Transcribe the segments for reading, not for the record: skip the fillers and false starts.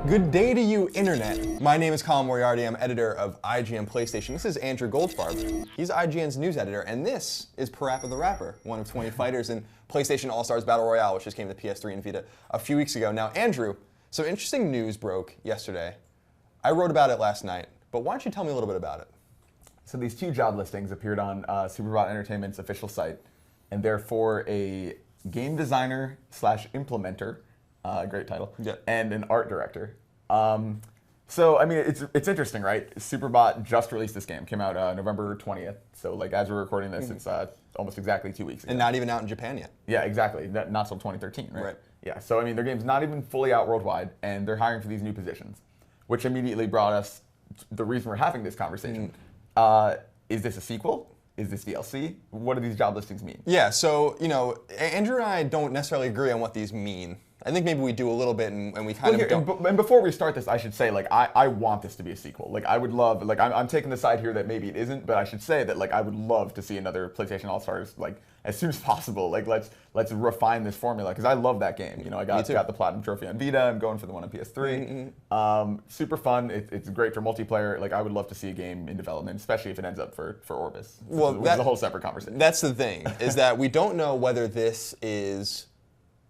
Good day to you, Internet. My name is Colin Moriarty. I'm editor of IGN PlayStation. This is Andrew Goldfarb. He's IGN's news editor, and this is Parappa the Rapper, one of 20 fighters in PlayStation All-Stars Battle Royale, which just came to PS3 and Vita a few weeks ago. Now, Andrew, some interesting news broke yesterday. I wrote about it last night, but why don't you tell me a little bit about it? So these two job listings appeared on SuperBot Entertainment's official site, and they're for a game designer slash implementer, great title, yeah, and an art director. So I mean, it's interesting, right? SuperBot just released this game, came out November 20th. So like as we're recording this, it's almost exactly 2 weeks ago. And not even out in Japan yet. Yeah, exactly. Not till 2013, right? Right. Yeah. So I mean, their game's not even fully out worldwide, and they're hiring for these new positions, which immediately brought us the reason we're having this conversation. Is this a sequel? Is this DLC? What do these job listings mean? Yeah, so, you know, Andrew and I don't necessarily agree on what these mean. I think maybe we do a little bit, and we kind of don't. And before we start this, I should say, like, I want this to be a sequel. Like, I would love, like, I'm taking the side here that maybe it isn't, but I should say that, like, I would love to see another PlayStation All-Stars, like, as soon as possible. Like, let's refine this formula, because I love that game. You know, I got the Platinum Trophy on Vita. I'm going for the one on PS3. Super fun. It's great for multiplayer. Like, I would love to see a game in development, especially if it ends up for Orbis. Well, that's a whole separate conversation. That's the thing, is that we don't know whether this is,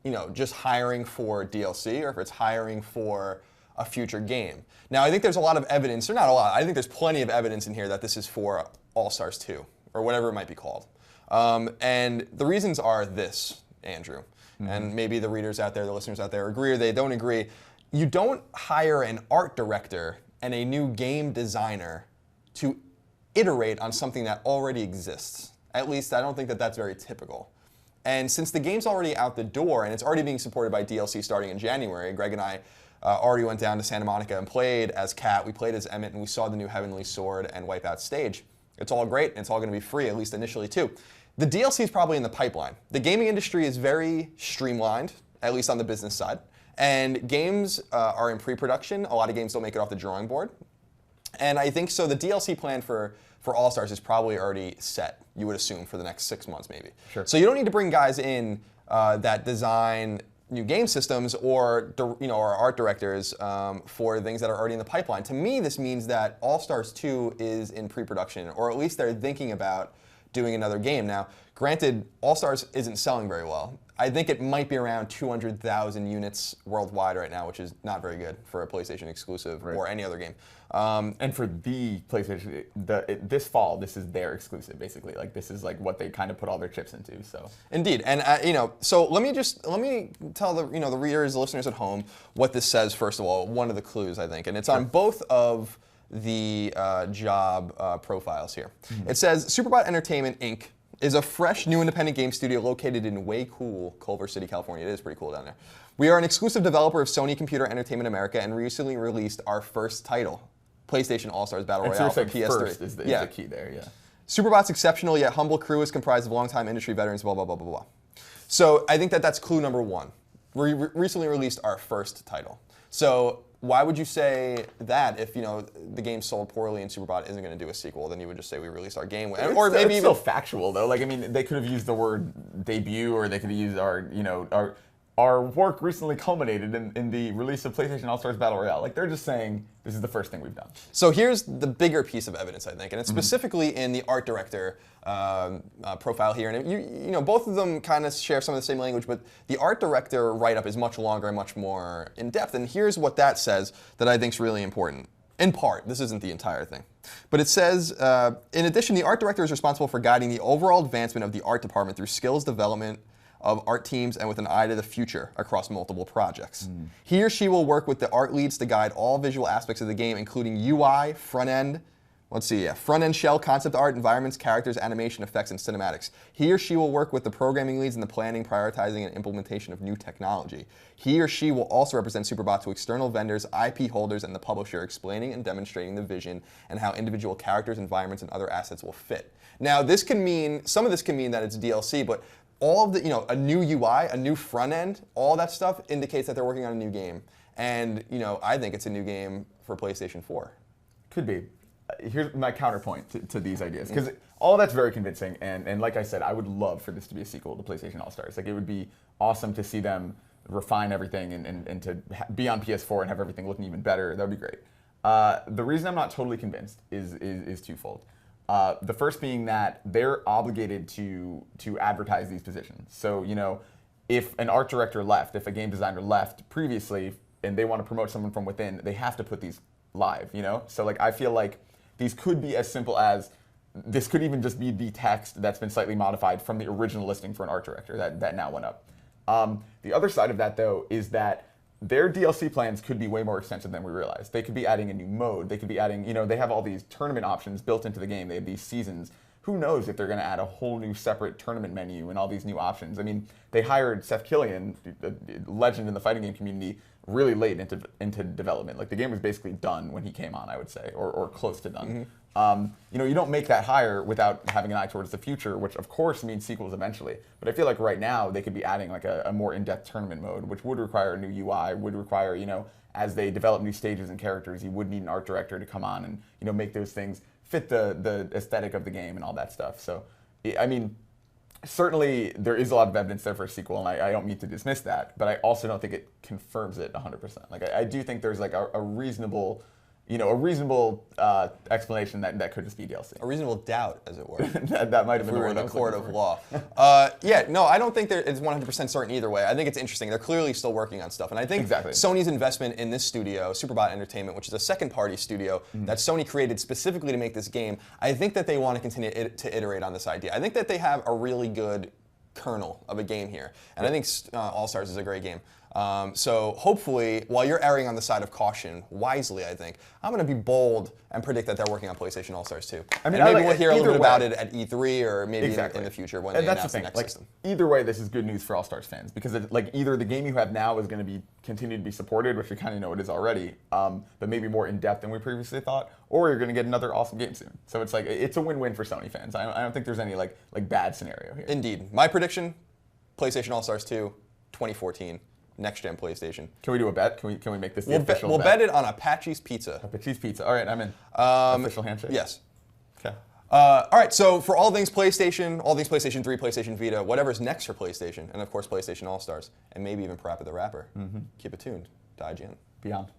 you know, just hiring for DLC or if it's hiring for a future game. Now, I think there's a lot of evidence, or not a lot, I think there's plenty of evidence in here that this is for All-Stars 2, or whatever it might be called. And the reasons are this, Andrew, and maybe the readers out there, the listeners out there agree or they don't agree. You don't hire an art director and a new game designer to iterate on something that already exists. At least I don't think that that's very typical. And since the game's already out the door and it's already being supported by DLC starting in January, Greg and I already went down to Santa Monica and played as Kat, we played as Emmett, and we saw the new Heavenly Sword and Wipeout stage. It's all great, and it's all going to be free, at least initially too. The DLC is probably in the pipeline. The gaming industry is very streamlined, at least on the business side, and games are in pre-production. A lot of games don't make it off the drawing board. And I think so the DLC plan for All-Stars is probably already set, you would assume, for the next 6 months maybe. Sure. So you don't need to bring guys in that design new game systems or art directors for things that are already in the pipeline. To me, this means that All-Stars 2 is in pre-production, or at least they're thinking about doing another game. Now, granted, All-Stars isn't selling very well. I think it might be around 200,000 units worldwide right now, which is not very good for a PlayStation exclusive or any other game. And for the PlayStation, this fall, this is their exclusive, basically. Like, this is like what they kind of put all their chips into. So indeed, and so let me tell the the readers, the listeners at home, what this says. First of all, one of the clues I think, and it's on both of the job profiles here. It says SuperBot Entertainment Inc. is a fresh, new independent game studio located in way cool Culver City, California. It is pretty cool down there. We are an exclusive developer of Sony Computer Entertainment America and recently released our first title, PlayStation All-Stars Battle Royale for PS3. First is the key there, yeah. SuperBot's exceptional yet humble crew is comprised of longtime industry veterans, blah, blah, blah, blah, blah. So I think that that's clue number one. We recently released our first title. So why would you say that if the game sold poorly and SuperBot isn't going to do a sequel? Then you would just say we released our game, or maybe it's still factual though. Like, I mean, they could have used the word debut, or they could have used our work recently culminated in the release of PlayStation All-Stars Battle Royale. Like, they're just saying this is the first thing we've done. So here's the bigger piece of evidence, I think, and it's specifically in the art director profile here. And both of them kind of share some of the same language, but the art director write-up is much longer and much more in-depth. And here's what that says that I think is really important. In part, this isn't the entire thing, but it says, in addition, the art director is responsible for guiding the overall advancement of the art department through skills development of art teams and with an eye to the future across multiple projects. He or she will work with the art leads to guide all visual aspects of the game, including UI, front-end shell, concept art, environments, characters, animation, effects, and cinematics. He or she will work with the programming leads in the planning, prioritizing, and implementation of new technology. He or she will also represent SuperBot to external vendors, IP holders, and the publisher, explaining and demonstrating the vision and how individual characters, environments, and other assets will fit. Now, some of this can mean that it's DLC, but all of the, a new UI, a new front end, all that stuff indicates that they're working on a new game. And, I think it's a new game for PlayStation 4. Could be. Here's my counterpoint to these ideas, because all that's very convincing, and like I said, I would love for this to be a sequel to PlayStation All-Stars. Like, it would be awesome to see them refine everything and to be on PS4 and have everything looking even better, that would be great. The reason I'm not totally convinced is twofold. The first being that they're obligated to advertise these positions. So, you know, if an art director left, if a game designer left previously and they want to promote someone from within, they have to put these live, you know? So like I feel like these could be as simple as, this could even just be the text that's been slightly modified from the original listing for an art director that now went up. The other side of that though is that their DLC plans could be way more extensive than we realize. They could be adding a new mode. They could be adding, you know, they have all these tournament options built into the game. They have these seasons. Who knows if they're going to add a whole new separate tournament menu and all these new options. I mean, they hired Seth Killian, a legend in the fighting game community, really late into development. Like the game was basically done when he came on, I would say, or close to done. You know, you don't make that hire without having an eye towards the future, which of course means sequels eventually. But I feel like right now they could be adding like a more in-depth tournament mode, which would require a new UI, would require, you know, as they develop new stages and characters, you would need an art director to come on and, you know, make those things fit the aesthetic of the game and all that stuff. So, I mean, certainly there is a lot of evidence there for a sequel, and I don't mean to dismiss that, but I also don't think it confirms it 100%. Like, I do think there's like a reasonable, you know, a reasonable explanation that could just be DLC. A reasonable doubt, as it were. that might have been we were in the the word court I of was law. Yeah, no, I don't think it's 100% certain either way. I think it's interesting. They're clearly still working on stuff. And I think Exactly. Sony's investment in this studio, SuperBot Entertainment, which is a second-party studio that Sony created specifically to make this game, I think that they want to continue to iterate on this idea. I think that they have a really good kernel of a game here. And I think All-Stars is a great game. So hopefully, while you're erring on the side of caution, wisely, I think, I'm going to be bold and predict that they're working on PlayStation All-Stars 2. I mean, and maybe like, we'll hear a little bit way. about it at E3 or maybe Exactly. in the future when And they that's announce the the thing. next Like, system. either way, this is good news for All-Stars fans because like either the game you have now is going to be continue to be supported, which we kind of know it is already, but maybe more in depth than we previously thought, or you're going to get another awesome game soon. So it's like it's a win-win for Sony fans. I don't think there's any like bad scenario here. Indeed, my prediction: PlayStation All-Stars 2, 2014. Next-gen PlayStation. Can we do a bet? Can we make this the official We'll bet it on Apache's Pizza. Apache's Pizza. All right, I'm in. Official handshake? Yes. Okay. All right, so for all things PlayStation, all things PlayStation 3, PlayStation Vita, whatever's next for PlayStation, and of course PlayStation All-Stars, and maybe even Parappa the Rapper, keep it tuned to IGN. Beyond.